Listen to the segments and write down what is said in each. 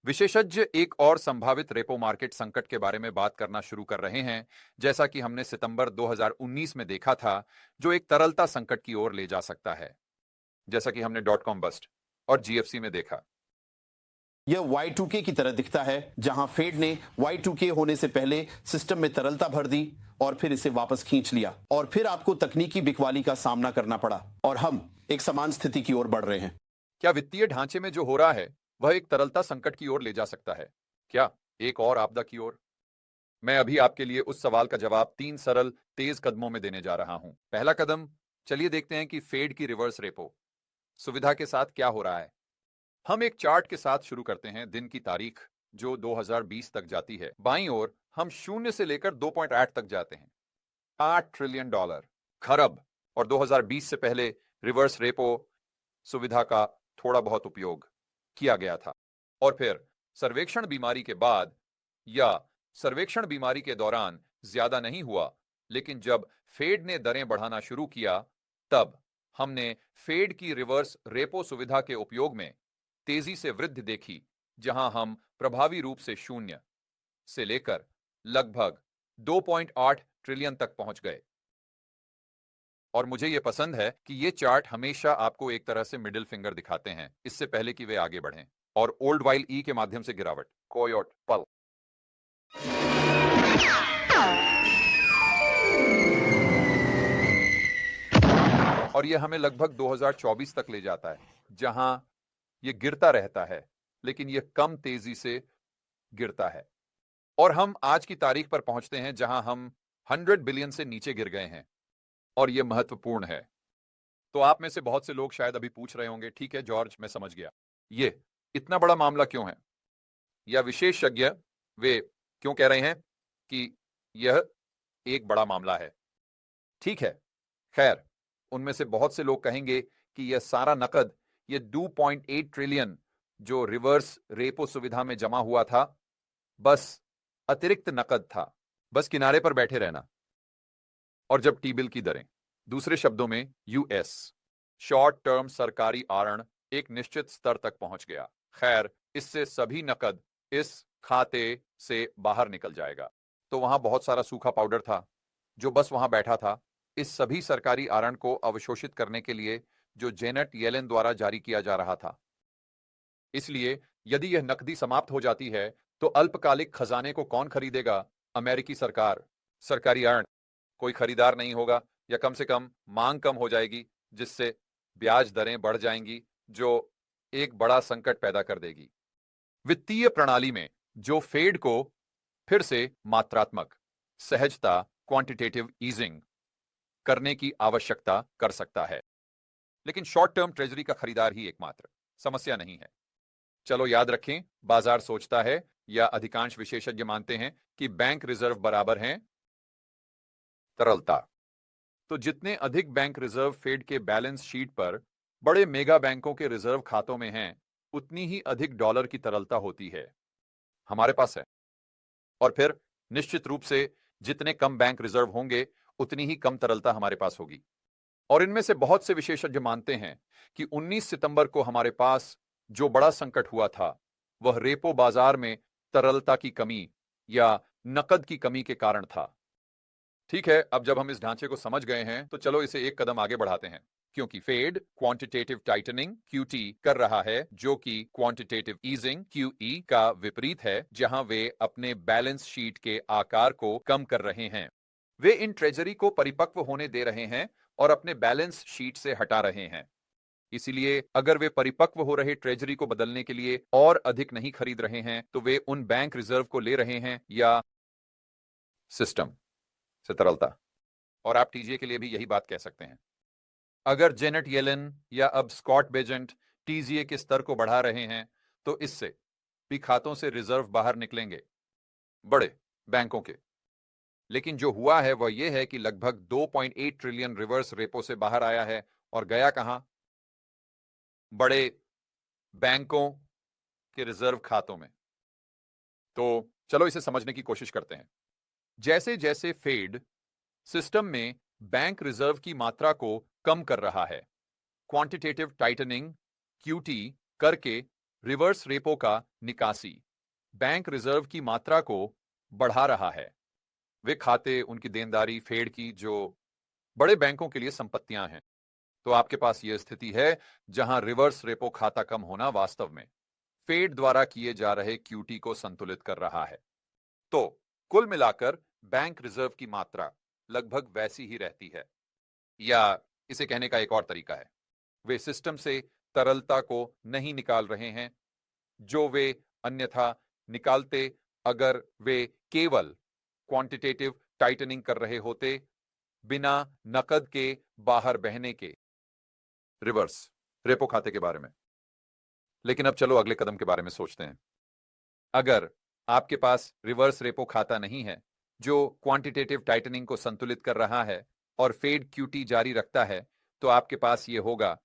विशेषज्ञ एक और संभावित रेपो मार्केट संकट के बारे में बात करना शुरू कर रहे हैं, जैसा कि हमने सितंबर 2019 में देखा था, जो एक तरलता संकट की ओर ले जा सकता है, जैसा कि हमने डॉट कॉम बस्ट और जीएफसी में देखा। यह Y2K की तरह दिखता है, जहां फेड ने Y2K होने से पहले सिस्टम में तरलता भर दी और फिर इसे वापस खींच लिया और फिर आपको तकनीकी बिकवाली का सामना करना पड़ा और हम एक समान स्थिति की ओर बढ़ रहे हैं। क्या वित्तीय ढांचे में जो हो रहा है वह एक तरलता संकट की ओर ले जा सकता है? क्या एक और आपदा की ओर? मैं अभी आपके लिए उस सवाल का जवाब 3 सरल तेज कदमों में देने जा रहा हूं। पहला कदम, चलिए देखते हैं कि फेड की रिवर्स रेपो सुविधा के साथ क्या हो रहा है। हम एक चार्ट के साथ शुरू करते हैं, दिन की तारीख जो 2020 तक जाती है। बाईं ओर हम 0 से लेकर 2.8 तक जाते हैं। $8 ट्रिलियन, खरब, और 2020 से पहले रिवर्स रेपो सुविधा का थोड़ा बहुत उपयोग किया गया था। और फिर सर्वेक्षण बीमारी के बाद या सर्वेक्षण बीमारी के दौरान ज्यादा नहीं हुआ, लेकिन जब फेड ने दरें बढ़ाना शुरू किया, तब हमने फेड की रिवर्स रेपो सुविधा के उपयोग में तेजी से वृद्धि देखी, जहां हम प्रभावी रूप से 0 से लेकर लगभग 2.8 ट्रिलियन तक पहुंच गए। और मुझे यह पसंद है कि ये चार्ट हमेशा आपको एक तरह से मिडिल फिंगर दिखाते हैं, इससे पहले कि वे आगे बढ़ें। और ओल्ड वाइल ई के माध्यम से गिरावट, कोयोट पल। और यह हमें लगभग 2024 तक ले जाता है, जहां यह गिरता रहता है, लेकिन यह कम तेजी से गिरता है। और हम आज की तारीख पर पहुंचते हैं जहां हम 100 बिलियन से नीचे गिर गए हैं। और यह महत्वपूर्ण है। तो आप में से बहुत से लोग शायद अभी पूछ रहे होंगे, ठीक है जॉर्ज, मैं समझ गया, ये इतना बड़ा मामला क्यों है, या विशेषज्ञ वे क्यों कह रहे हैं कि यह एक बड़ा मामला है। ठीक है, खैर, उनमें से बहुत से लोग कहेंगे कि यह सारा नकद, यह 2.8 ट्रिलियन जो रिवर्स रेपो सुविधा में जमा हुआ था, बस अतिरिक्त नकद था, बस किनारे पर बैठे रहना। और जब टी बिल की दरें, दूसरे शब्दों में यूएस शॉर्ट टर्म सरकारी आरण एक निश्चित स्तर तक पहुंच गया, खैर, इससे सभी नकद इस खाते से बाहर निकल जाएगा। तो वहां बहुत सारा सूखा पाउडर था जो बस वहां बैठा था, इस सभी सरकारी आरण को अवशोषित करने के लिए जो जेनेट येलेन द्वारा जारी किया जा रहा था। इसलिए यदि यह नकदी समाप्त हो जाती है, तो अल्पकालिक खजाने को कौन खरीदेगा? अमेरिकी सरकार। सरकारी आरण, कोई खरीदार नहीं होगा, या कम से कम मांग कम हो जाएगी, जिससे ब्याज दरें बढ़ जाएंगी, जो एक बड़ा संकट पैदा कर देगी वित्तीय प्रणाली में, जो फेड को फिर से मात्रात्मक सहजता, क्वांटिटेटिव ईजिंग करने की आवश्यकता कर सकता है। लेकिन शॉर्ट टर्म ट्रेजरी का खरीदार ही एकमात्र समस्या नहीं है। चलो याद रखें, बाजार सोचता है, या अधिकांश विशेषज्ञ मानते हैं, कि बैंक रिजर्व बराबर हैं तरलता। तो जितने अधिक बैंक रिजर्व फेड के बैलेंस शीट पर बड़े मेगा बैंकों के रिजर्व खातों में हैं, उतनी ही अधिक डॉलर की तरलता होती है हमारे पास है। और फिर निश्चित रूप से जितने कम बैंक रिजर्व होंगे, उतनी ही कम तरलता हमारे पास होगी। और इनमें से बहुत से विशेषज्ञ मानते हैं कि 19 सितंबर को हमारे पास जो बड़ा संकट हुआ था, वह रेपो बाजार में तरलता की कमी या नकद की कमी के कारण था। ठीक है, अब जब हम इस ढांचे को समझ गए हैं, तो चलो इसे एक कदम आगे बढ़ाते हैं, क्योंकि फेड क्वांटिटेटिव टाइटनिंग QT कर रहा है, जो कि क्वांटिटेटिव ईजिंग QE का विपरीत है, जहां वे अपने बैलेंस शीट के आकार को कम कर रहे हैं। वे इन ट्रेजरी को परिपक्व होने दे रहे हैं और अपने बैलेंस शीट से हटा रहे हैं। इसलिए अगर वे परिपक्व हो रहे ट्रेजरी को बदलने के लिए और अधिक नहीं खरीद रहे हैं, तो वे उन बैंक रिजर्व को ले रहे हैं या सिस्टम से तरलता। और आप टीजीए के लिए भी यही बात कह सकते हैं। अगर जेनेट येलेन या अब स्कॉट बेजेंट टीजीए के स्तर को बढ़ा रहे हैं, तो इससे भी खातों से रिजर्व बाहर निकलेंगे, बड़े बैंकों के। लेकिन जो हुआ है वह यह है कि लगभग 2.8 ट्रिलियन रिवर्स रेपो से बाहर आया है, और गया कहां? बड़े बैंकों के रिजर्व खातों में। तो चलो इसे समझने की कोशिश करते हैं। जैसे जैसे फेड सिस्टम में बैंक रिजर्व की मात्रा को कम कर रहा है, क्वांटिटेटिव टाइटनिंग QT करके रिवर्स रेपो का निकासी बैंक रिजर्व की मात्रा को बढ़ा रहा है। वे खाते, उनकी देनदारी, फेड की जो बड़े बैंकों के लिए संपत्तियां हैं। तो आपके पास यह स्थिति है जहां रिवर्स रेपो खाता कम होना वास्तव में फेड द्वारा किए जा रहे क्यूटी को संतुलित कर रहा है। तो कुल मिलाकर बैंक रिजर्व की मात्रा लगभग वैसी ही रहती है, या इसे कहने का एक और तरीका है, वे सिस्टम से तरलता को नहीं निकाल रहे हैं जो वे अन्यथा निकालते अगर वे केवल क्वांटिटेटिव टाइटनिंग कर रहे होते बिना नकद के बाहर बहने के। रिवर्स रेपो खाते के बारे में। लेकिन अब चलो अगले कदम के बारे में सोचते हैं। अगर आपके पास रिवर्स रेपो खाता नहीं है जो क्वांटिटेटिव टाइटनिंग को संतुलित कर रहा है और फेड क्यूटी जारी रखता है, तो आपके पास यह होगा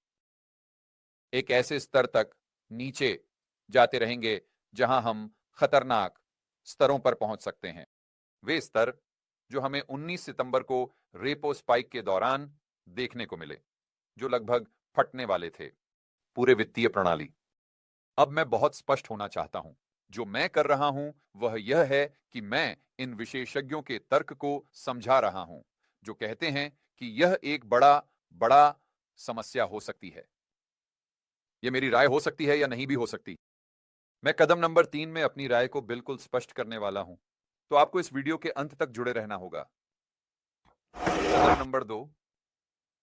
एक ऐसे स्तर तक नीचे जाते रहेंगे जहां हम खतरनाक स्तरों पर पहुंच सकते हैं। वे स्तर जो हमें 19 सितंबर को रेपो स्पाइक के दौरान देखने को मिले, जो लगभग फटने वाले थे पूरे वित्तीय प्रणाली। अब मैं बहुत स्पष्ट होना चाहता हूं। जो मैं कर रहा हूं वह यह है कि मैं इन विशेषज्ञों के तर्क को समझा रहा हूं जो कहते हैं कि यह एक बड़ा समस्या हो सकती है। यह मेरी राय हो सकती है या नहीं भी हो सकती। मैं कदम नंबर 3 में अपनी राय को बिल्कुल स्पष्ट करने वाला हूं, तो आपको इस वीडियो के अंत तक जुड़े रहना होगा। कदम नंबर 2,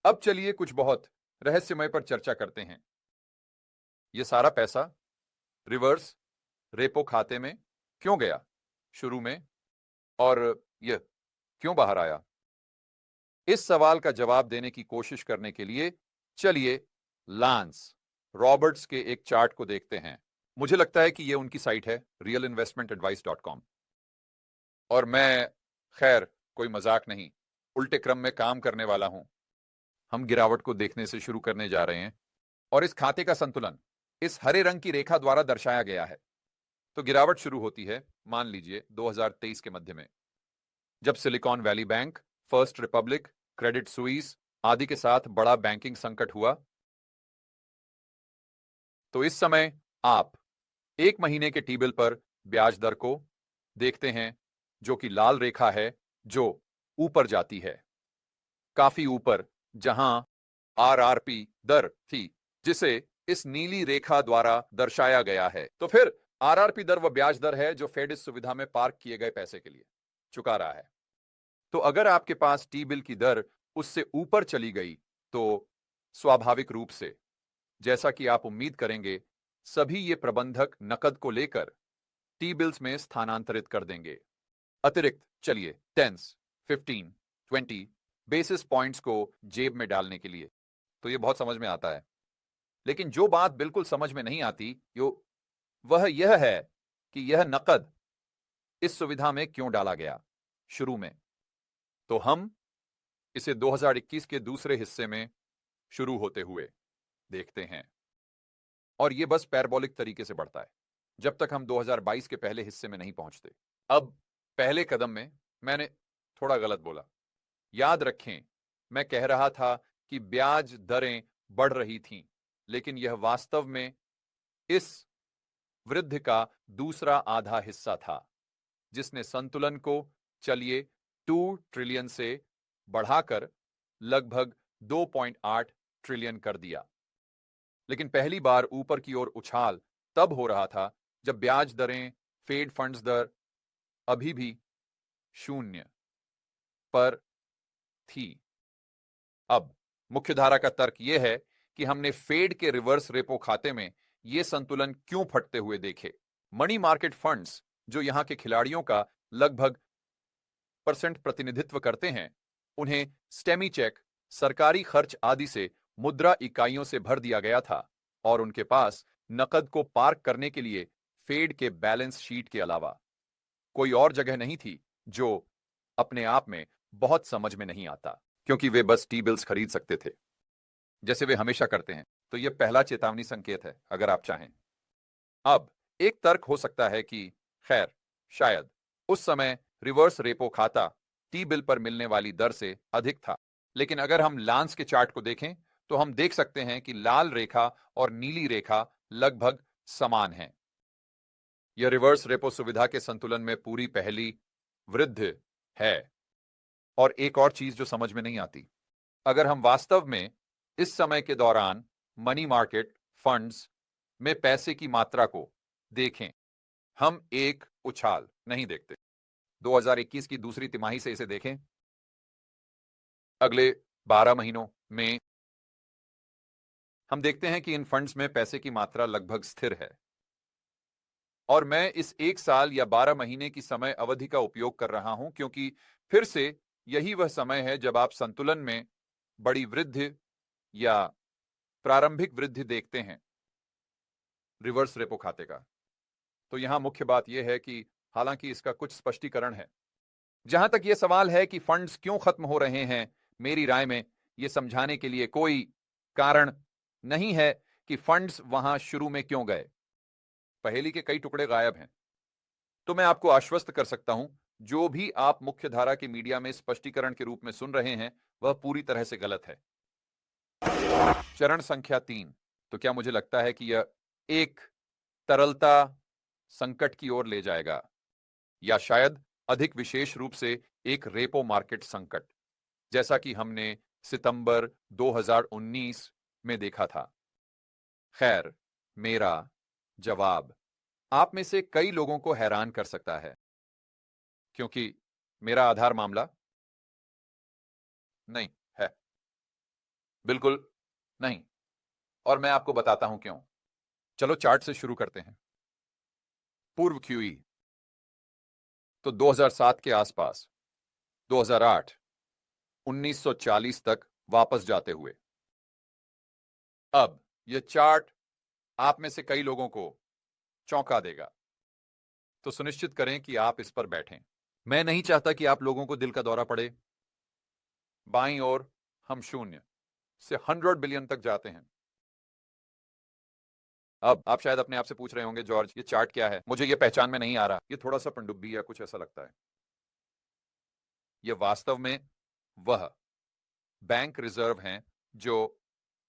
अब चलिए कुछ बहुत रहस्यमय पर चर्चा करते हैं। यह सारा पैसा रिवर्स रेपो खाते में क्यों गया शुरू में, और यह क्यों बाहर आया? इस सवाल का जवाब देने की कोशिश करने के लिए चलिए लांस रॉबर्ट्स के एक चार्ट को देखते हैं। मुझे लगता है कि यह उनकी साइट है realinvestmentadvice.com, और मैं खैर कोई मजाक नहीं, उल्टे क्रम में काम करने वाला हूं। हम गिरावट को देखने से शुरू करने जा रहे हैं और इस खाते का संतुलन इस हरे रंग की रेखा द्वारा दर्शाया गया है। तो गिरावट शुरू होती है मान लीजिए 2023 के मध्य में, जब Silicon Valley Bank, First Republic, Credit Suisse आदि के साथ बड़ा बैंकिंग संकट हुआ। तो इस समय आप एक महीने के टी बिल पर ब्याज दर को देखते हैं जो कि लाल रेखा है जो ऊपर जाती है, काफी ऊपर, जहां आरआरपी दर थी जिसे इस नीली रेखा द्वारा दर्शाया गया है। तो फिर आरआरपी दर वह ब्याज दर है जो फेड इस सुविधा में पार्क किए गए पैसे के लिए चुका रहा है। तो अगर आपके पास टी बिल की दर उससे ऊपर चली गई तो स्वाभाविक रूप से, जैसा कि आप उम्मीद करेंगे, सभी ये प्रबंधक नकद को लेकर टी बिल्स में स्थानांतरित कर देंगे। अतिरिक्त चलिए 10, 15, 20 बेसिस पॉइंट्स को जेब में डालने के लिए। तो ये बहुत समझ में आता है, लेकिन जो बात बिल्कुल समझ में नहीं आती वह यह है कि यह नकद इस सुविधा में क्यों डाला गया शुरू में। तो हम इसे 2021 के दूसरे हिस्से में शुरू होते हुए देखते हैं, और यह बस पैराबोलिक तरीके से बढ़ता है जब तक हम 2022 के पहले हिस्से में नहीं पहुंचते। अब पहले कदम में मैंने थोड़ा गलत बोला। याद रखें, मैं कह रहा था कि ब्याज दरें बढ़ रही थीं, लेकिन यह वास्तव में इस वृद्धि का दूसरा आधा हिस्सा था जिसने संतुलन को चलिए 2 ट्रिलियन से बढ़ाकर लगभग 2.8 ट्रिलियन कर दिया। लेकिन पहली बार ऊपर की ओर उछाल तब हो रहा था जब ब्याज दरें, फेड फंड्स दर अभी भी 0 पर थी। अब मुख्यधारा का तर्क यह है कि हमने फेड के रिवर्स रेपो खाते में यह संतुलन क्यों फटते हुए देखे। मनी मार्केट फंड्स जो यहां के खिलाड़ियों का लगभग % प्रतिनिधित्व करते हैं, उन्हें स्टेमी चेक, सरकारी खर्च आदि से मुद्रा इकाइयों से भर दिया गया था और उनके पास नकद को पार्क करने के लिए फेड के बैलेंस शीट के अलावा कोई और जगह नहीं थी, जो अपने आप में बहुत समझ में नहीं आता, क्योंकि वे बस टी बिल्स खरीद सकते थे जैसे वे हमेशा करते हैं। तो यह पहला चेतावनी संकेत है अगर आप चाहें। अब एक तर्क हो सकता है कि खैर शायद उस समय रिवर्स रेपो खाता टी बिल पर मिलने वाली दर से अधिक था, लेकिन अगर हम लांस के चार्ट को देखें तो हम देख सकते हैं कि लाल रेखा और नीली रेखा लगभग समान हैं। यह रिवर्स रेपो सुविधा के संतुलन में पूरी पहली वृद्धि है। और एक और चीज जो समझ में नहीं आती, अगर हम वास्तव में इस समय के दौरान मनी मार्केट फंड्स में पैसे की मात्रा को देखें, हम एक उछाल नहीं देखते। 2021 की दूसरी तिमाही से इसे देखें, अगले 12 महीनों में हम देखते हैं कि इन फंड्स में पैसे की मात्रा लगभग स्थिर है। और मैं इस 1 साल या 12 महीने की समय अवधि का उपयोग कर रहा हूं, क्योंकि फिर से यही वह समय है जब आप संतुलन में बड़ी वृद्धि या प्रारंभिक वृद्धि देखते हैं रिवर्स रेपो खाते का। तो यहां मुख्य बात यह है कि हालांकि इसका कुछ स्पष्टीकरण है। जहां तक यह सवाल है कि फंड्स क्यों खत्म हो रहे हैं, मेरी राय में यह समझाने के लिए कोई कारण नहीं है कि फंड्स वहां शुरू में क्यों गए। पहेली के कई टुकड़े गायब हैं। तो मैं आपको आश्वस्त कर सकता हूं, जो भी आप मुख्यधारा की मीडिया में स्पष्टीकरण के रूप में सुन रहे हैं, वह पूरी तरह से गलत है। चरण संख्या 3, तो क्या मुझे लगता है कि यह एक तरलता संकट की ओर ले जाएगा, या शायद अधिक विशेष रूप से एक रेपो मार्केट संकट, जैसा कि हमने सितंबर 2019 में देखा था। खैर, मेरा जवाब आप में से कई लोगों को हैरान कर सकता है, क्योंकि मेरा आधार मामला नहीं है, बिल्कुल नहीं। और मैं आपको बताता हूं क्यों। चलो चार्ट से शुरू करते हैं। पूर्व क्यूई तो 2007 के आसपास, 2008, 1940 तक वापस जाते हुए। अब यह चार्ट आप में से कई लोगों को चौंका देगा, तो सुनिश्चित करें कि आप इस पर बैठें। मैं नहीं चाहता कि आप लोगों को दिल का दौरा पड़े। बाईं ओर हम 0 से 100 बिलियन तक जाते हैं। अब आप शायद अपने आप से पूछ रहे होंगे, जॉर्ज ये चार्ट क्या है, मुझे ये पहचान में नहीं आ रहा, ये थोड़ा सा पनडुब्बी या कुछ ऐसा लगता है। ये वास्तव में वह बैंक रिजर्व हैं जो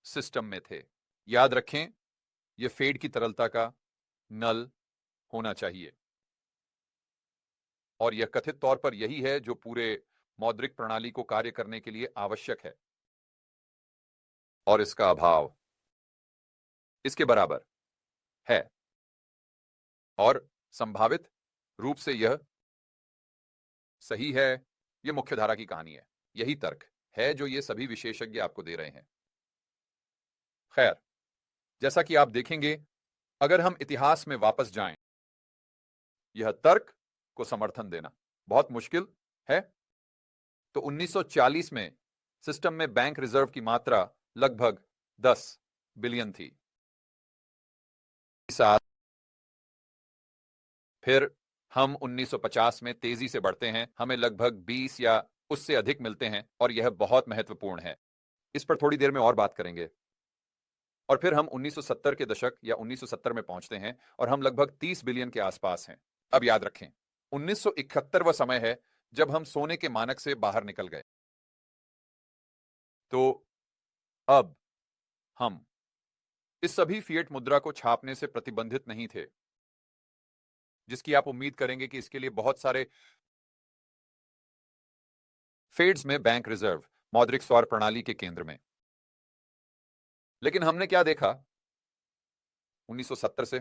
सिस्टम में थे। याद रखें, यह फेड की तरलता का नल होना चाहिए, और यह कथित तौर पर यही है जो पूरे मौद्रिक प्रणाली को कार्य करने के लिए आवश्यक है, और इसका अभाव इसके बराबर है। और संभावित रूप से यह सही है। यह मुख्यधारा की कहानी है, यही तर्क है जो ये सभी विशेषज्ञ आपको दे रहे हैं। खैर, जैसा कि आप देखेंगे, अगर हम इतिहास में वापस जाएं, यह तर्क को समर्थन देना बहुत मुश्किल है। तो 1940 में सिस्टम में बैंक रिजर्व की मात्रा लगभग 10 बिलियन थी। फिर हम 1950 में तेजी से बढ़ते हैं, हमें लगभग 20 या उससे अधिक मिलते हैं, और यह बहुत महत्वपूर्ण है। इस पर थोड़ी देर में और बात करेंगे। और फिर हम 1970 के दशक या 1970 में पहुंचते हैं, और हम लगभग 30 बिलियन के आसपास हैं। अब याद रखें, 1971 वह समय है जब हम सोने के मानक से बाहर निकल गए। तो अब हम इस सभी फिएट मुद्रा को छापने से प्रतिबंधित नहीं थे, जिसकी आप उम्मीद करेंगे कि इसके लिए बहुत सारे फेड्स में बैंक रिजर्व मौद्रिक सौर प्रणाली के केंद्र में। लेकिन हमने क्या देखा 1970 से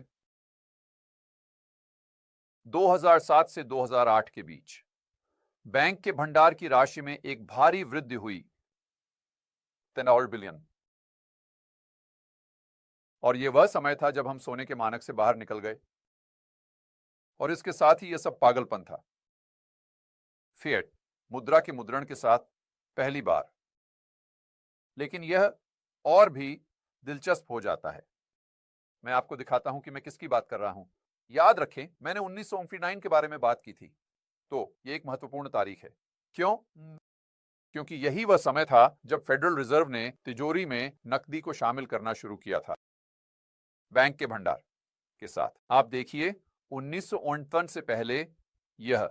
2007 से 2008 के बीच बैंक के भंडार की राशि में एक भारी वृद्धि हुई, 10 बिलियन। और यह वह समय था जब हम सोने के मानक से बाहर निकल गए, और इसके साथ ही यह सब पागलपन था। फिएट मुद्रा के मुद्रण के साथ पहली बार। लेकिन यह और भी दिलचस्प हो जाता है। मैं आपको दिखाता हूं कि मैं किसकी बात कर रहा हूं। याद रखें, मैंने 1959 के बारे में बात की थी, तो यह एक महत्वपूर्ण तारीख है। क्यों? क्योंकि यही वह समय था जब फेडरल रिजर्व ने तिजोरी में नकदी को शामिल करना शुरू किया था बैंक के भंडार के साथ। आप देखिए, 1959 से पहले यह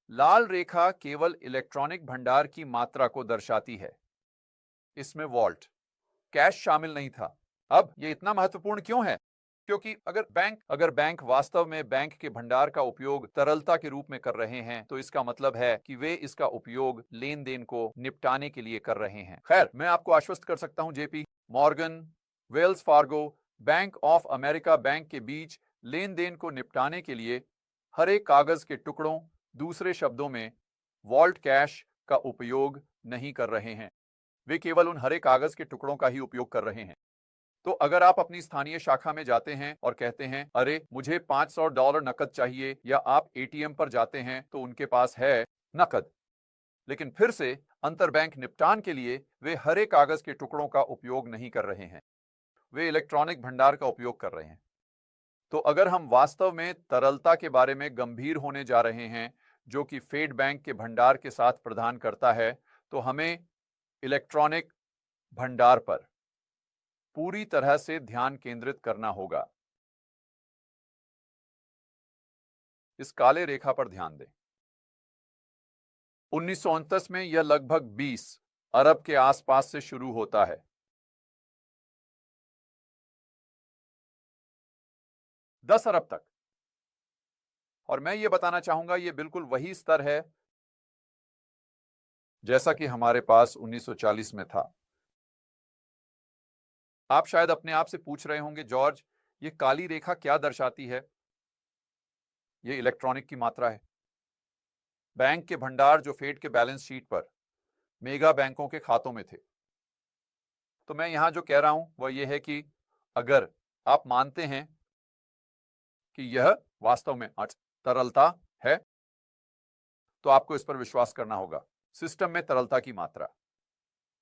लाल रेखा केवल इलेक्ट्रॉनिक भंडार की मात्रा को दर्शाती है। इसमें वॉल्ट कैश शामिल नहीं था। अब यह इतना महत्वपूर्ण क्यों है? क्योंकि अगर बैंक वास्तव में बैंक के भंडार का उपयोग तरलता के रूप में कर रहे हैं तो इसका मतलब है कि वे इसका उपयोग लेन देन को निपटाने के लिए कर रहे हैं। खैर, मैं आपको आश्वस्त कर सकता हूं, JP Morgan, Wells Fargo, bank of America bank के बीच लेन देन को निपटाने के लिए हर एक कागज के टुकड़ों, दूसरे शब्दों में वॉल्ट कैश का उपयोग नहीं कर रहे हैं। वे केवल उन हरे कागज के टुकड़ों का ही उपयोग कर रहे हैं। तो अगर आप अपनी स्थानीय शाखा में जाते हैं और कहते हैं, अरे मुझे $500 नकद चाहिए, या आप एटीएम पर जाते हैं तो उनके पास है नकद, लेकिन फिर से अंतरबैंक निपटान के लिए वे हरे कागज के टुकड़ों का उपयोग नहीं कर रहे हैं, वे इलेक्ट्रॉनिक भंडार का उपयोग कर रहे हैं। तो अगर हम वास्तव में तरलता के बारे में गंभीर होने जा रहे हैं, जो कि फेड बैंक के भंडार के साथ प्रदान करता है, तो हमें इलेक्ट्रॉनिक भंडार पर पूरी तरह से ध्यान केंद्रित करना होगा। इस काले रेखा पर ध्यान दें। 1929 में यह लगभग 20 अरब के आसपास से शुरू होता है। 10 अरब तक। और मैं ये बताना चाहूंगा, ये बिल्कुल वही स्तर है जैसा कि हमारे पास 1940 में था। आप शायद अपने आप से पूछ रहे होंगे, जॉर्ज, ये काली रेखा क्या दर्शाती है? ये इलेक्ट्रॉनिक की मात्रा है। बैंक के भंडार जो फेड के बैलेंस शीट पर मेगा बैंकों के खातों में थे। तो मैं यहां जो कह रहा हूं वह यह है कि अगर आप मानते हैं कि यह वास्तव में तरलता है, तो आपको इस पर विश्वास करना होगा। सिस्टम में तरलता की मात्रा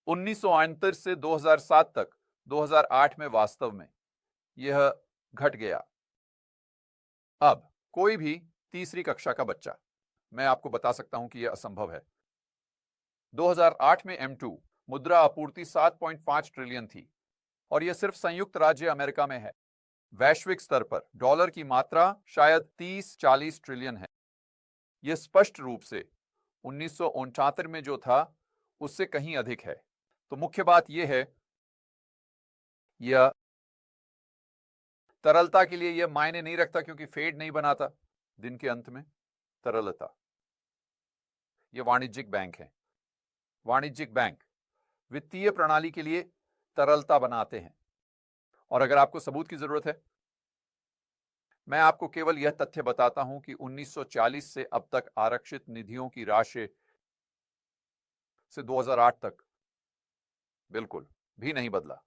1939 से 2007 तक, 2008 में वास्तव में यह घट गया। अब कोई भी तीसरी कक्षा का बच्चा, मैं आपको बता सकता हूं कि यह असंभव है। 2008 में M2 मुद्रा आपूर्ति 7.5 ट्रिलियन थी, और यह सिर्फ संयुक्त राज्य अमेरिका में है। वैश्विक स्तर पर डॉलर की मात्रा शायद 30-40 ट्रिलियन है। यह स्पष्ट रूप से 1969 में जो था उससे कहीं अधिक है। तो मुख्य बात यह है, यह तरलता के लिए यह मायने नहीं रखता, क्योंकि फेड नहीं बनाता दिन के अंत में तरलता। यह वाणिज्यिक बैंक है। वाणिज्यिक बैंक वित्तीय प्रणाली के लिए तरलता बनाते हैं। और अगर आपको सबूत की जरूरत है, मैं आपको केवल यह तथ्य बताता हूं कि 1940 से अब तक आरक्षित निधियों की राशि से 2008 तक बिल्कुल भी नहीं बदला,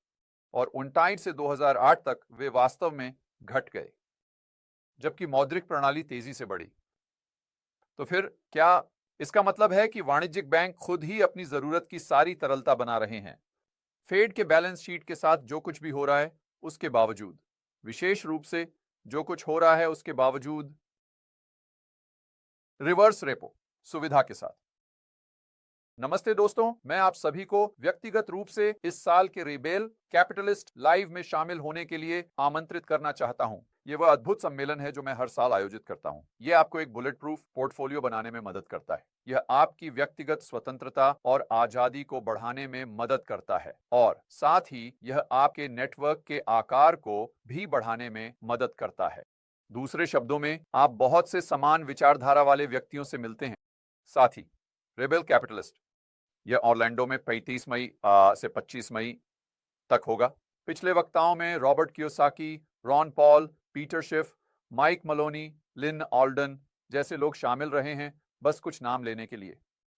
और 19 से 2008 तक वे वास्तव में घट गए, जबकि मौद्रिक प्रणाली तेजी से बढ़ी। तो फिर क्या इसका मतलब है कि वाणिज्यिक बैंक खुद ही अपनी जरूरत की सारी तरलता बना रहे हैं? फेड के बैलेंस शीट के साथ जो कुछ भी हो रहा है उसके बावजूद, विशेष रूप से जो कुछ हो रहा है उसके बावजूद, रिवर्स रेपो सुविधा के साथ। नमस्ते दोस्तों, मैं आप सभी को व्यक्तिगत रूप से इस साल के रिबेल कैपिटलिस्ट लाइव में शामिल होने के लिए आमंत्रित करना चाहता हूं। यह वह अद्भुत सम्मेलन है जो मैं हर साल आयोजित करता हूं। यह आपको एक बुलेट प्रूफ पोर्टफोलियो बनाने में मदद करता है। यह आपकी व्यक्तिगत स्वतंत्रता और आजादी को बढ़ाने में मदद करता है, और साथ ही यह आपके नेटवर्क के आकार को भी बढ़ाने में मदद करता है। दूसरे शब्दों में, आप बहुत से समान विचारधारा वाले व्यक्तियों से मिलते हैं। साथ ही रिबेल कैपिटलिस्ट यह ऑरलैंडो में 35 मई से 25 मई तक होगा। पिछले वक्ताओं में Robert Kiyosaki, Ron Paul, Peter Schiff, Mike Maloney, Lyn Alden जैसे लोग शामिल रहे हैं, बस कुछ नाम लेने के लिए।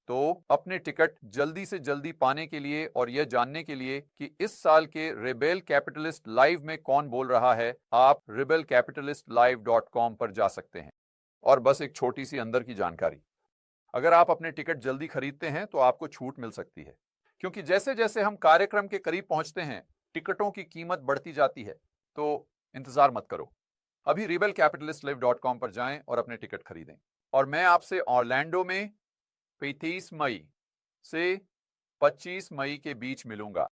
तो अपने टिकट जल्दी से जल्दी पाने के लिए और यह जानने के लिए कि इस साल के रिबेल कैपिटलिस्ट लाइव में कौन बोल रहा है, आप rebelcapitalistlive.com पर जा सकते हैं। और बस एक छोटी सी अंदर की जानकारी, अगर आप अपने टिकट जल्दी खरीदते हैं तो आपको छूट मिल सकती है, क्योंकि जैसे जैसे हम कार्यक्रम के करीब पहुंचते हैं टिकटों की कीमत बढ़ती जाती है। तो इंतजार मत करो, अभी rebelcapitalistlive.com पर जाएं और अपने टिकट खरीदें। और मैं आपसे ऑरलैंडो में 35 मई से 25 मई के बीच मिलूंगा।